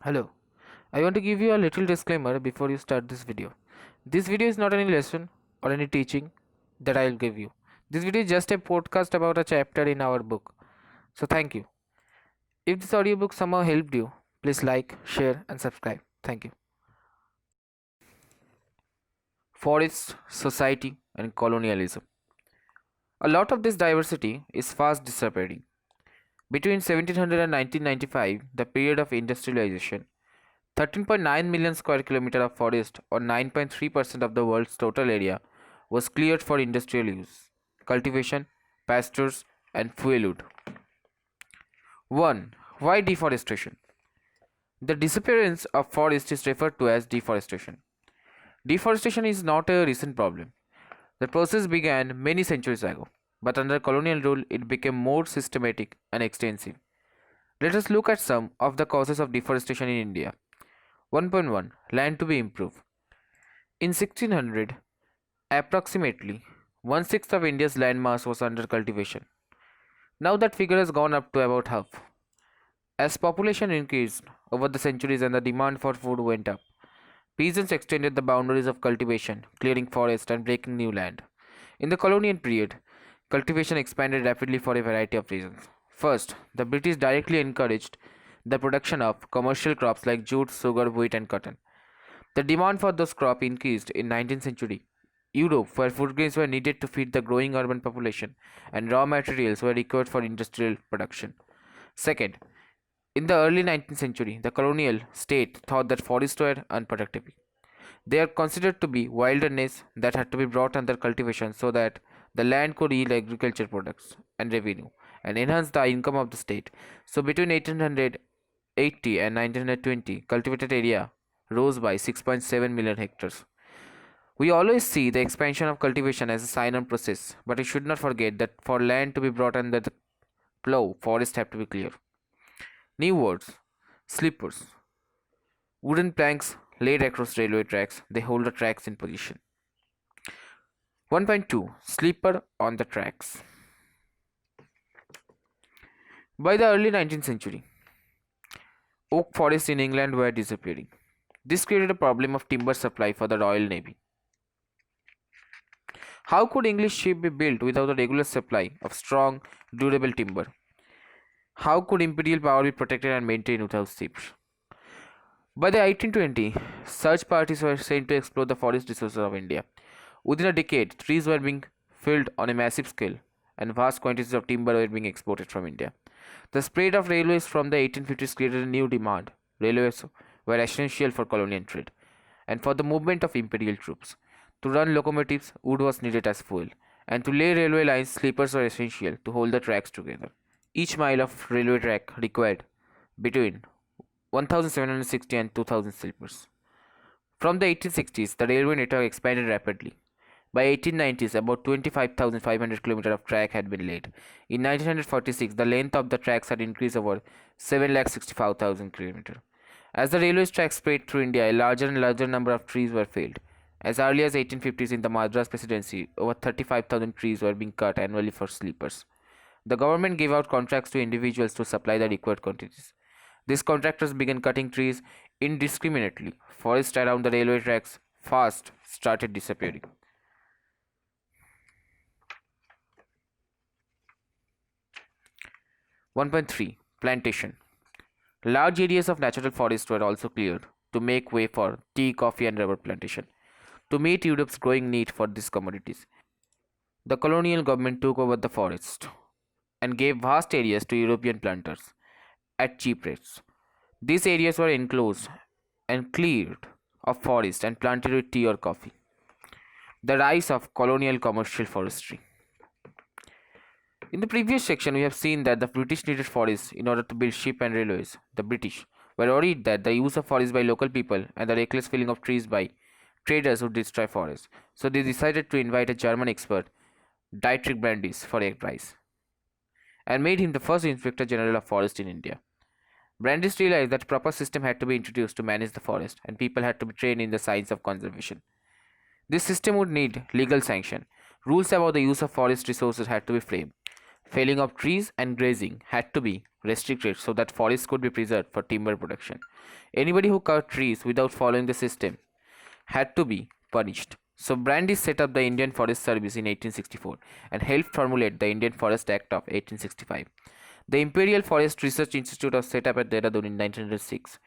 Hello, I want to give you a little disclaimer before you start this video. This video is not any lesson or any teaching that I'll give you. This video is just a podcast about a chapter in our book. So thank you. If this audiobook somehow helped you, please like, share and subscribe. Thank you. Forest, society and colonialism. A lot of this diversity is fast disappearing. Between 1700 and 1995, the period of industrialization, 13.9 million square kilometer of forest, or 9.3% of the world's total area, was cleared for industrial use, cultivation, pastures, and fuel wood. 1. Why deforestation? The disappearance of forest is referred to as deforestation. Deforestation is not a recent problem. The process began many centuries ago, but under colonial rule it became more systematic and extensive. Let us look at some of the causes of deforestation in India. 1.1 Land to be improved. In 1600, approximately one-sixth of India's land mass was under cultivation. Now that figure has gone up to about half. As population increased over the centuries and the demand for food went up, peasants extended the boundaries of cultivation, clearing forest and breaking new land. In the colonial period, cultivation expanded rapidly for a variety of reasons. First, the British directly encouraged the production of commercial crops like jute, sugar, wheat, and cotton. The demand for those crops increased in 19th century. Europe, where food grains were needed to feed the growing urban population, and raw materials were required for industrial production. Second, in the early 19th century, the colonial state thought that forests were unproductive. They are considered to be wilderness that had to be brought under cultivation so that the land could yield agriculture products and revenue and enhance the income of the state. So between 1880 and 1920, cultivated area rose by 6.7 million hectares. We always see the expansion of cultivation as a sign-on process, but we should not forget that for land to be brought under the plough, forests have to be cleared. New words: sleepers. Wooden planks laid across railway tracks, they hold the tracks in position. 1.2 Sleeper on the tracks. By the early 19th century, oak forests in England were disappearing. This created a problem of timber supply for the Royal Navy. How could English ships be built without a regular supply of strong, durable timber? How could imperial power be protected and maintained without ships? By the 1820s, search parties were sent to explore the forest resources of India. Within a decade, trees were being felled on a massive scale, and vast quantities of timber were being exported from India. The spread of railways from the 1850s created a new demand. Railways were essential for colonial trade and for the movement of imperial troops. To run locomotives, wood was needed as fuel, and to lay railway lines, sleepers were essential to hold the tracks together. Each mile of railway track required between 1760 and 2000 sleepers. From the 1860s, the railway network expanded rapidly. By 1890s, about 25,500 km of track had been laid. In 1946, the length of the tracks had increased over 7,65,000 km. As the railway tracks spread through India, a larger and larger number of trees were felled. As early as 1850s, in the Madras Presidency, over 35,000 trees were being cut annually for sleepers. The government gave out contracts to individuals to supply the required quantities. These contractors began cutting trees indiscriminately. Forests around the railway tracks fast started disappearing. 1.3 Plantation. Large areas of natural forest were also cleared to make way for tea, coffee, and rubber plantation. To meet Europe's growing need for these commodities, the colonial government took over the forest and gave vast areas to European planters at cheap rates. These areas were enclosed and cleared of forest and planted with tea or coffee. The rise of colonial commercial forestry. In the previous section, we have seen that the British needed forests in order to build ships and railways. The British were worried that the use of forests by local people and the reckless felling of trees by traders would destroy forests. So they decided to invite a German expert, Dietrich Brandis, for a prize, and made him the first Inspector General of Forest in India. Brandis realized that a proper system had to be introduced to manage the forest, and people had to be trained in the science of conservation. This system would need legal sanction. Rules about the use of forest resources had to be framed. Felling of trees and grazing had to be restricted so that forests could be preserved for timber production. Anybody who cut trees without following the system had to be punished. So Brandeis set up the Indian Forest Service in 1864 and helped formulate the Indian Forest Act of 1865. The Imperial Forest Research Institute was set up at Dehradun in 1906.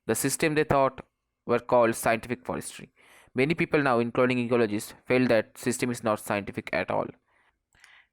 The system they thought were called scientific forestry. Many people now, including ecologists, felt that system is not scientific at all.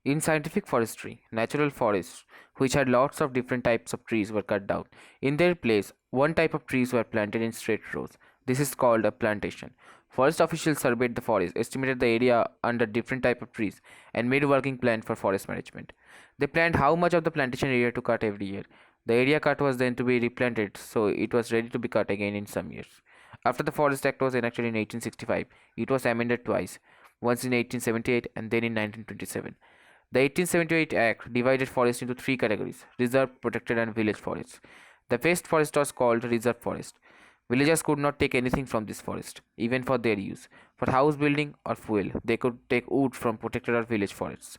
In scientific forestry, natural forests, which had lots of different types of trees, were cut down. In their place, one type of trees were planted in straight rows. This is called a plantation. Forest officials surveyed the forest, estimated the area under different type of trees, and made a working plan for forest management. They planned how much of the plantation area to cut every year. The area cut was then to be replanted, so it was ready to be cut again in some years. After the Forest Act was enacted in 1865, it was amended twice, once in 1878 and then in 1927. The 1878 Act divided forests into three categories: reserve, protected, and village forests. The best forest was called reserve forest. Villagers could not take anything from this forest, even for their use. For house building or fuel, they could take wood from protected or village forests.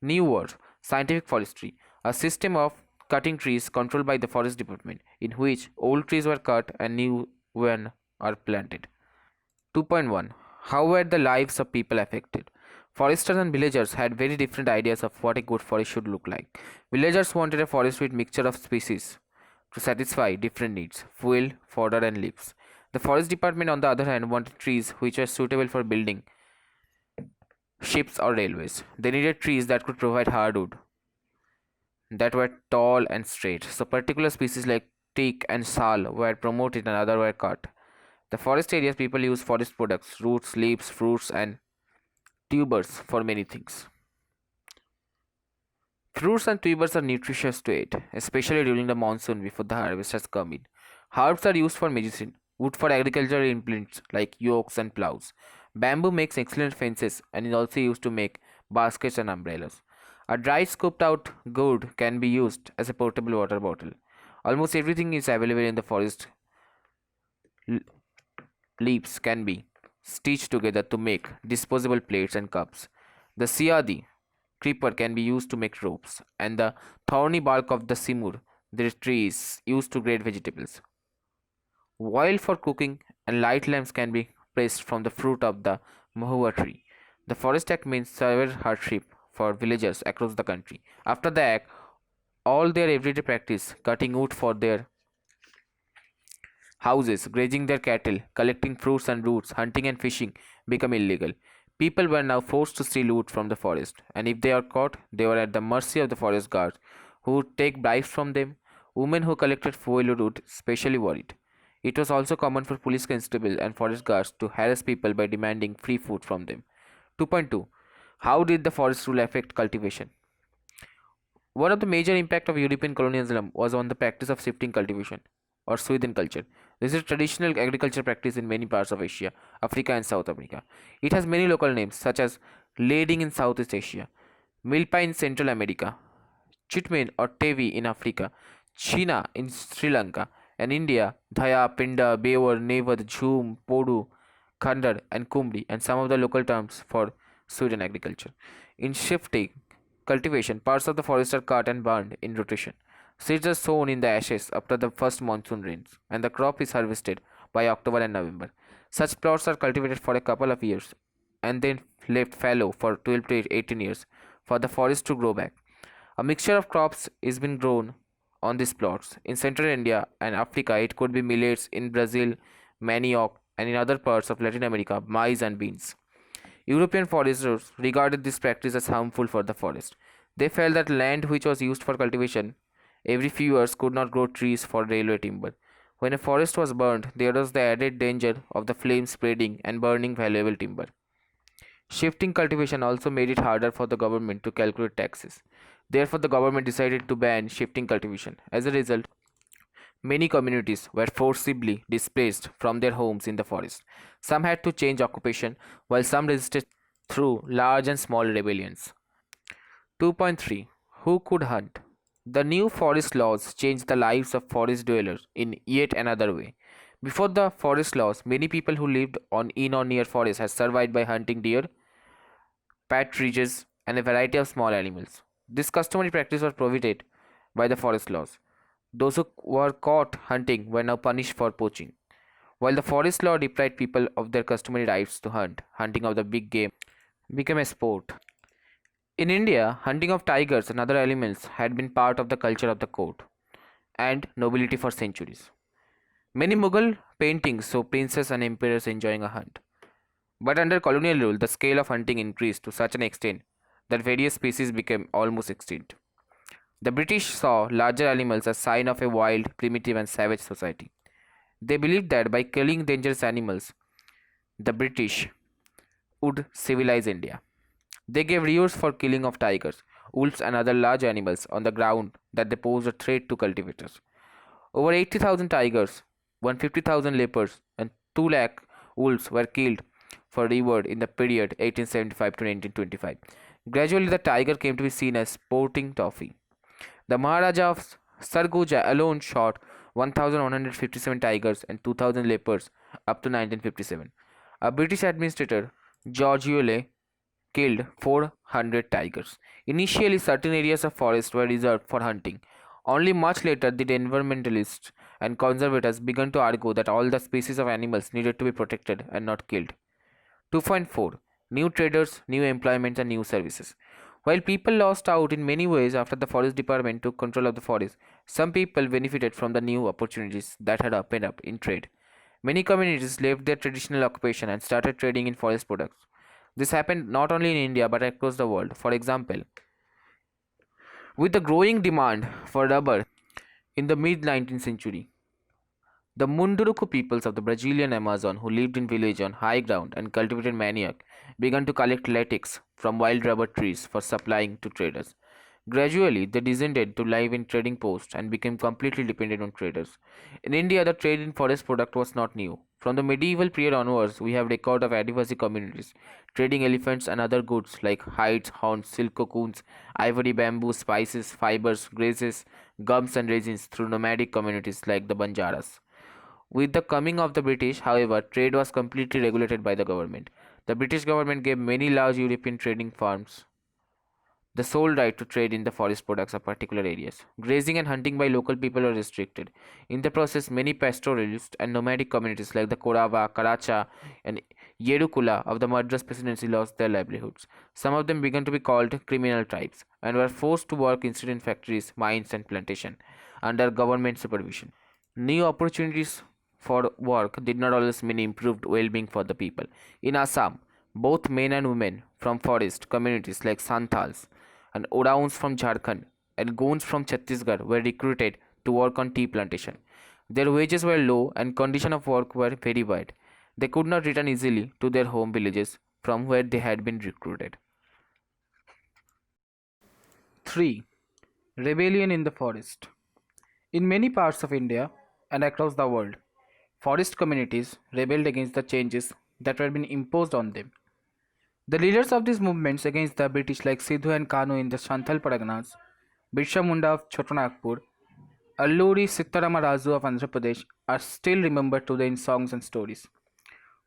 New word: scientific forestry, a system of cutting trees controlled by the forest department, in which old trees were cut and new ones are planted. 2.1. How were the lives of people affected? Foresters and villagers had very different ideas of what a good forest should look like. Villagers wanted a forest with mixture of species to satisfy different needs: fuel, fodder, and leaves. The forest department, on the other hand, wanted trees which were suitable for building ships or railways. They needed trees that could provide hardwood, that were tall and straight. So particular species like teak and sal were promoted and others were cut. The forest areas people use forest products, roots, leaves, fruits, and tubers for many things. Fruits and tubers are nutritious to eat, especially during the monsoon before the harvest has come in. Herbs are used for medicine, wood for agricultural implements like yokes and plows. Bamboo makes excellent fences and is also used to make baskets and umbrellas. A dry scooped out gourd can be used as a portable water bottle. Almost everything is available in the forest. Leaves can be stitched together to make disposable plates and cups. The siadi creeper can be used to make ropes, and the thorny bark of the simur, the tree, is used to grate vegetables. Oil for cooking and light lamps can be pressed from the fruit of the mahua tree. The Forest Act means severe hardship for villagers across the country. After the act, all their everyday practice, cutting wood for their houses, grazing their cattle, collecting fruits and roots, hunting and fishing, become illegal. People were now forced to steal wood from the forest, and if they are caught, they were at the mercy of the forest guards, who would take bribes from them. Women who collected fuel wood especially worried. It was also common for police constables and forest guards to harass people by demanding free food from them. 2.2. How did the forest rule affect cultivation? One of the major impacts of European colonialism was on the practice of shifting cultivation, or Sweden culture. This is a traditional agriculture practice in many parts of Asia, Africa, and South America. It has many local names such as lading in Southeast Asia, milpa in Central America, chitmen or tevi in Africa, china in Sri Lanka, and India, dhaya, pinda, bevar, nevad, jhum, podu, khandar, and kumri, and some of the local terms for Sweden agriculture. In shifting cultivation, parts of the forest are cut and burned in rotation. Seeds are sown in the ashes after the first monsoon rains, and the crop is harvested by October and November. Such plots are cultivated for a couple of years and then left fallow for 12 to 18 years for the forest to grow back. A mixture of crops is being grown on these plots. In central India and Africa, it could be millets; in Brazil, manioc; and in other parts of Latin America, maize and beans. European foresters regarded this practice as harmful for the forest. They felt that land which was used for cultivation every few years could not grow trees for railway timber. When a forest was burned, there was the added danger of the flames spreading and burning valuable timber. Shifting cultivation also made it harder for the government to calculate taxes. Therefore, the government decided to ban shifting cultivation. As a result, many communities were forcibly displaced from their homes in the forest. Some had to change occupation, while some resisted through large and small rebellions. 2.3. Who could hunt? The new forest laws changed the lives of forest dwellers in yet another way. Before the forest laws, many people who lived on in or near forests had survived by hunting deer, partridges, and a variety of small animals. This customary practice was prohibited by the forest laws. Those who were caught hunting were now punished for poaching. While the forest law deprived people of their customary rights to hunt, hunting of the big game became a sport. In India, hunting of tigers and other animals had been part of the culture of the court and nobility for centuries. Many Mughal paintings show princes and emperors enjoying a hunt. But under colonial rule, the scale of hunting increased to such an extent that various species became almost extinct. The British saw larger animals as sign of a wild, primitive and savage society. They believed that by killing dangerous animals, the British would civilize India. They gave rules for killing of tigers, wolves and other large animals on the ground that they posed a threat to cultivators. Over 80,000 tigers, 150,000 leopards and 2 lakh wolves were killed for reward in the period 1875 to 1925. Gradually the tiger came to be seen as sporting trophy. The Maharaja of Sarguja alone shot 1,157 tigers and 2,000 leopards up to 1957. A British administrator, George Yule, killed 400 tigers. Initially, certain areas of forest were reserved for hunting. Only much later did environmentalists and conservators began to argue that all the species of animals needed to be protected and not killed. 2.4 New traders, new employments, and new services. While people lost out in many ways after the forest department took control of the forest, some people benefited from the new opportunities that had opened up in trade. Many communities left their traditional occupation and started trading in forest products. This happened not only in India but across the world. For example, with the growing demand for rubber in the mid 19th century, the Munduruku peoples of the Brazilian Amazon, who lived in villages on high ground and cultivated manioc, began to collect latex from wild rubber trees for supplying to traders. Gradually, they descended to live in trading posts and became completely dependent on traders. In India, the trade in forest product was not new. From the medieval period onwards, we have record of Adivasi communities trading elephants and other goods like hides, horns, silk cocoons, ivory, bamboo, spices, fibers, grasses, gums, and resins through nomadic communities like the Banjaras. With the coming of the British, however, trade was completely regulated by the government. The British government gave many large European trading firms the sole right to trade in the forest products of particular areas. Grazing and hunting by local people were restricted. In the process, many pastoralists and nomadic communities like the Korava, Karacha, and Yerukula of the Madras presidency lost their livelihoods. Some of them began to be called criminal tribes and were forced to work instead in factories, mines, and plantation under government supervision. New opportunities for work did not always mean improved well-being for the people. In Assam, both men and women from forest communities like Santals and Orauns from Jharkhand and Gonds from Chhattisgarh were recruited to work on tea plantation. Their wages were low and conditions of work were very bad. They could not return easily to their home villages from where they had been recruited. 3. Rebellion in the forest. In many parts of India and across the world, forest communities rebelled against the changes that were being imposed on them. The leaders of these movements against the British, like Sidhu and Kanu in the Santhal Parganas, Birsa Munda of Chotanagpur, Alluri Sittarama Raju of Andhra Pradesh, are still remembered today in songs and stories.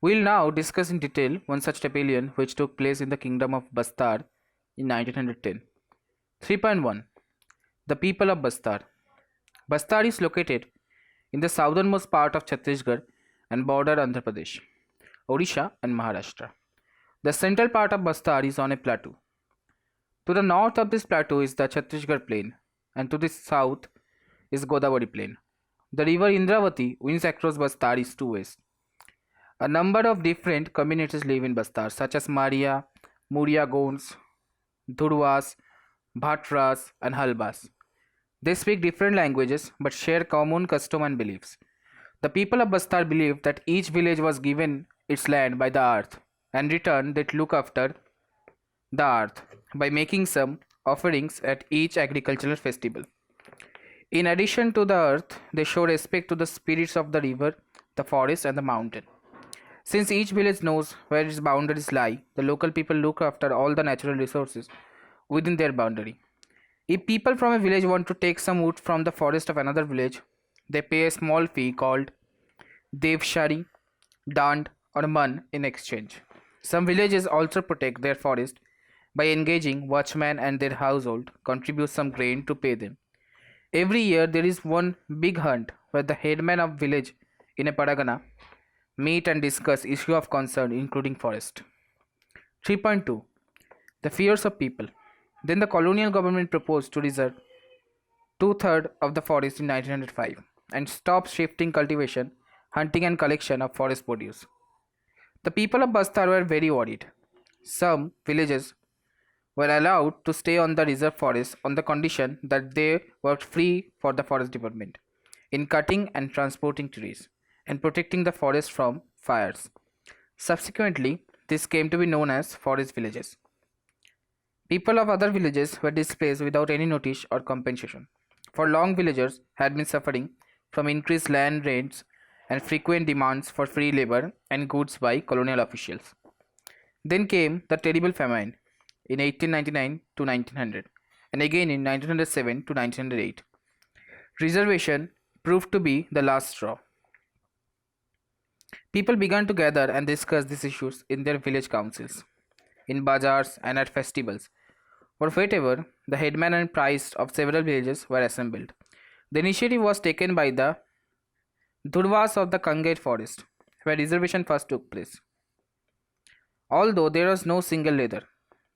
We will now discuss in detail one such rebellion which took place in the kingdom of Bastar in 1910. 3.1 The people of Bastar. Bastar is located in the southernmost part of Chhattisgarh and border Andhra Pradesh, Odisha, and Maharashtra. The central part of Bastar is on a plateau. To the north of this plateau is the Chhattisgarh plain, and to the south is Godavari plain. The river Indravati winds across Bastar east to west. A number of different communities live in Bastar, such as Maria, Muria Gonds, Dhurwas, Bhatras, and Halbas. They speak different languages but share common custom and beliefs. The people of Bastar believed that each village was given its land by the earth, and in return they'd look after the earth by making some offerings at each agricultural festival. In addition to the earth, they show respect to the spirits of the river, the forest, and the mountain. Since each village knows where its boundaries lie, the local people look after all the natural resources within their boundary. If people from a village want to take some wood from the forest of another village, they pay a small fee called Devshari, Dand, or Man in exchange. Some villages also protect their forest by engaging watchmen and their household contribute some grain to pay them. Every year there is one big hunt where the headman of village in a paragana meet and discuss issue of concern including forest. 3.2 The fears of people. Then the colonial government proposed to reserve two-thirds of the forest in 1905 and stop shifting cultivation, hunting and collection of forest produce. The people of Bastar were very worried. Some villages were allowed to stay on the reserve forest on the condition that they worked free for the forest department in cutting and transporting trees and protecting the forest from fires. Subsequently, this came to be known as forest villages. People of other villages were displaced without any notice or compensation. For long, villagers had been suffering from increased land rents and frequent demands for free labor and goods by colonial officials. Then came the terrible famine in 1899 to 1900 and again in 1907 to 1908. Reservation proved to be the last straw. People began to gather and discuss these issues in their village councils, in bazaars, and at festivals. For whatever, the headman and priests of several villages were assembled. The initiative was taken by the Durvas of the Kangate forest, where reservation first took place. Although there was no single leader,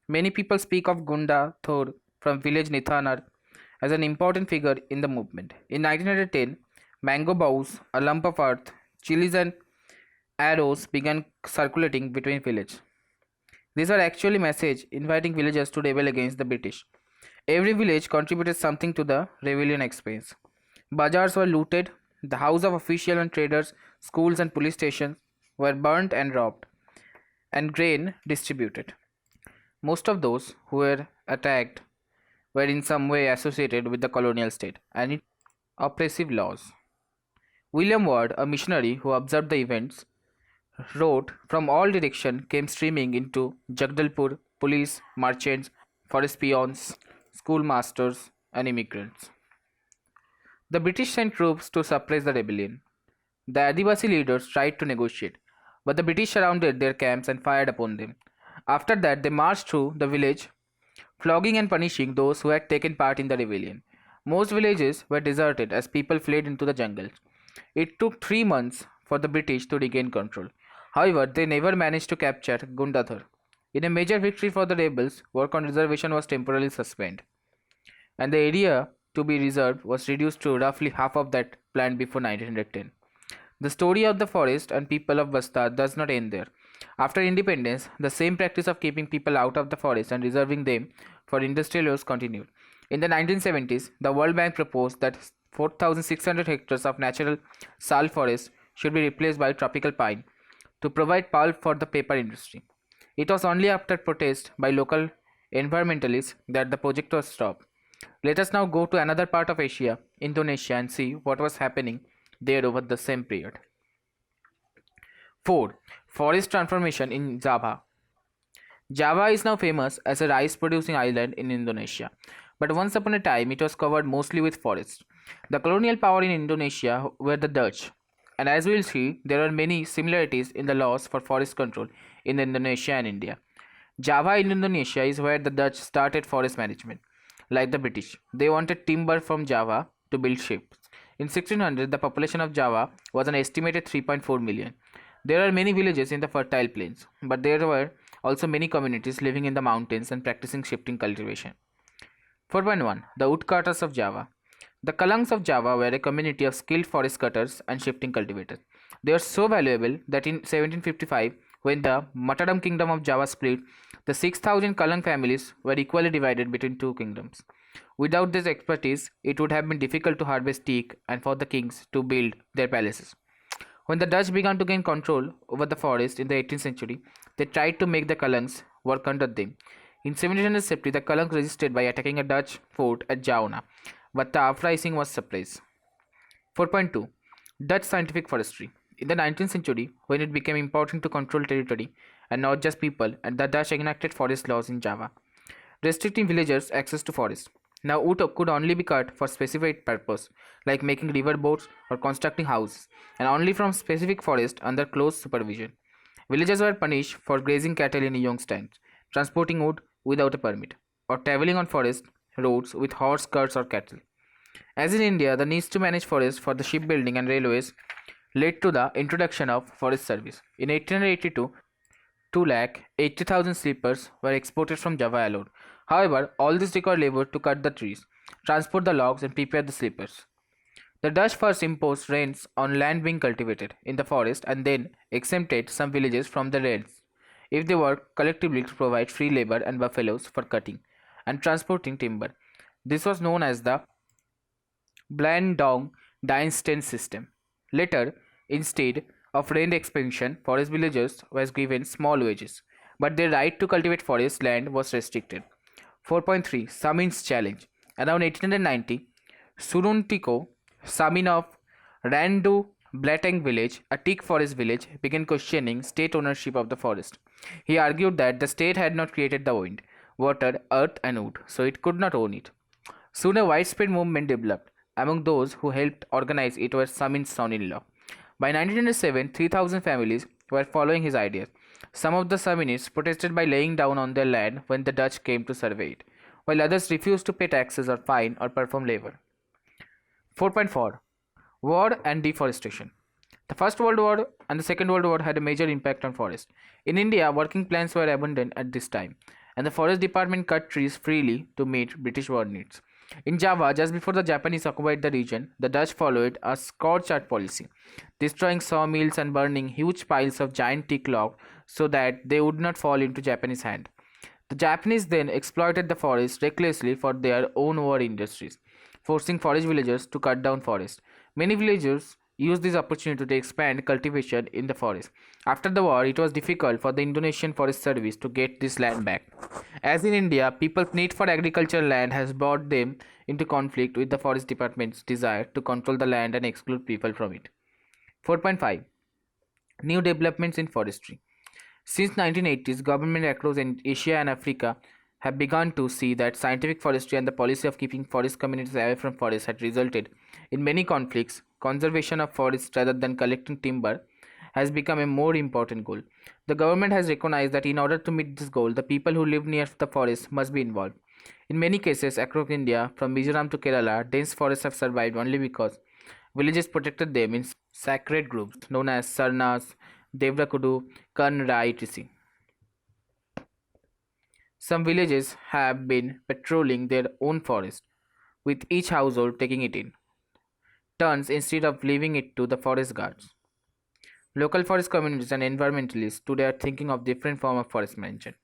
many people speak of Gunda Thor from village Nithanar as an important figure in the movement. In 1910, mango boughs, a lump of earth, chilies, and arrows began circulating between villages. These are actually messages inviting villagers to rebel against the British. Every village contributed something to the rebellion expense. Bazaars were looted, the house of officials and traders, schools and police stations were burnt and robbed, and grain distributed. Most of those who were attacked were in some way associated with the colonial state and its oppressive laws. William Ward, a missionary who observed the events, wrote, "From all directions came streaming into Jagdalpur police, merchants, forest peons, schoolmasters, and immigrants." The British sent troops to suppress the rebellion. The Adivasi leaders tried to negotiate, but the British surrounded their camps and fired upon them. After that, they marched through the village, flogging and punishing those who had taken part in the rebellion. Most villages were deserted as people fled into the jungles. It took 3 months for the British to regain control. However, they never managed to capture Gundadhar. In a major victory for the rebels, work on reservation was temporarily suspended, and the area to be reserved was reduced to roughly half of that planned before 1910. The story of the forest and people of Bastar does not end there. After independence, the same practice of keeping people out of the forest and reserving them for industrial use continued. In the 1970s, the World Bank proposed that 4,600 hectares of natural sal forest should be replaced by tropical pine to provide pulp for the paper industry. It was only after protest by local environmentalists that the project was stopped. Let us now go to another part of Asia, Indonesia, and see what was happening there over the same period. 4. Forest transformation in Java. Java is now famous as a rice producing island in Indonesia, but once upon a time it was covered mostly with forests. The colonial power in Indonesia were the Dutch, and as we will see, there are many similarities in the laws for forest control in Indonesia and India. Java in Indonesia is where the Dutch started forest management. Like the British, they wanted timber from Java to build ships. In 1600, the population of Java was an estimated 3.4 million. There are many villages in the fertile plains, but there were also many communities living in the mountains and practicing shifting cultivation. 4.1 The Woodcutters of Java. The Kalangs of Java were a community of skilled forest cutters and shifting cultivators. They were so valuable that in 1755, when the Mataram kingdom of Java split, the 6,000 Kalang families were equally divided between two kingdoms. Without this expertise, it would have been difficult to harvest teak and for the kings to build their palaces. When the Dutch began to gain control over the forest in the 18th century, they tried to make the Kalangs work under them. In 1770, the Kalangs resisted by attacking a Dutch fort at Jaona, but the uprising was suppressed. 4.2 Dutch scientific forestry. In the 19th century, when it became important to control territory and not just people, and the Dutch enacted forest laws in Java, restricting villagers' access to forest. Now, wood could only be cut for specific purpose, like making river boats or constructing houses, and only from specific forest under close supervision. Villagers were punished for grazing cattle in young stands, transporting wood without a permit, or traveling on forest roads with horse carts or cattle. As in India, the needs to manage forests for the shipbuilding and railways led to the introduction of forest service. In 1882, 2,80,000 sleepers were exported from Java alone. However, all this required labor to cut the trees, transport the logs, and prepare the sleepers. The Dutch first imposed rents on land being cultivated in the forest and then exempted some villages from the rents if they worked collectively to provide free labor and buffaloes for cutting and transporting timber. This was known as the Blandong Diensten system. Later, instead of rent expansion, forest villagers were given small wages, but their right to cultivate forest land was restricted. 4.3 Samin's challenge. Around 1890, Suruntiko, Samin of Randu Blatang village, a teak forest village, began questioning state ownership of the forest. He argued that the state had not created the wind, water, earth, and wood, so it could not own it. Soon a widespread movement developed. Among those who helped organize it were Samin's son-in-law. By 1907, 3,000 families were following his ideas. Some of the Saminists protested by laying down on their land when the Dutch came to survey it, while others refused to pay taxes or fine or perform labor. 4.4 War and Deforestation. The First World War and the Second World War had a major impact on forests. In India, working plants were abundant at this time, and the Forest Department cut trees freely to meet British war needs. In Java, just before the Japanese occupied the region, the Dutch followed a scorched earth policy, destroying sawmills and burning huge piles of giant teak log so that they would not fall into Japanese hand. The Japanese then exploited the forest recklessly for their own war industries, forcing forest villagers to cut down forests. Many villagers used this opportunity to expand cultivation in the forest. After the war, it was difficult for the Indonesian Forest Service to get this land back. As in India, people's need for agricultural land has brought them into conflict with the Forest Department's desire to control the land and exclude people from it. 4.5 New developments in forestry. Since 1980s, governments across Asia and Africa have begun to see that scientific forestry and the policy of keeping forest communities away from forests had resulted in many conflicts. Conservation of forests rather than collecting timber has become a more important goal. The government has recognized that in order to meet this goal, the people who live near the forest must be involved. In many cases across India, from Mizoram to Kerala, dense forests have survived only because villages protected them in sacred groups known as Sarnas, Devrakudu, Kanrai, etc. Some villages have been patrolling their own forest, with each household taking it in turns instead of leaving it to the forest guards. Local forest communities and environmentalists today are thinking of different form of forest management.